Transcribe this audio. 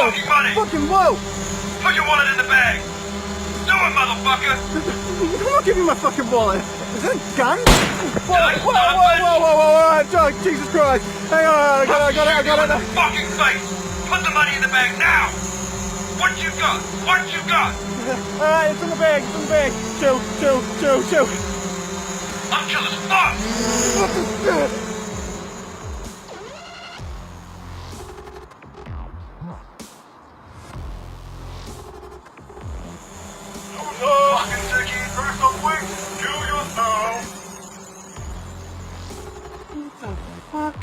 fucking money! Fucking whoa! Put your wallet in the bag! Do it, motherfucker! I'm not giving you my fucking wallet! Is that a gun? Whoa, I whoa, stop whoa, it? whoa, whoa, whoa, whoa, oh, Jesus Christ! Hang on, I got it, I got it. Fucking face! Put the money in the bag now! What you got? What you got? Alright, it's in the bag, it's in the bag. Chill. I'm chill as fuck! Fucking turkey, first of week, kill yourself! What the fuck?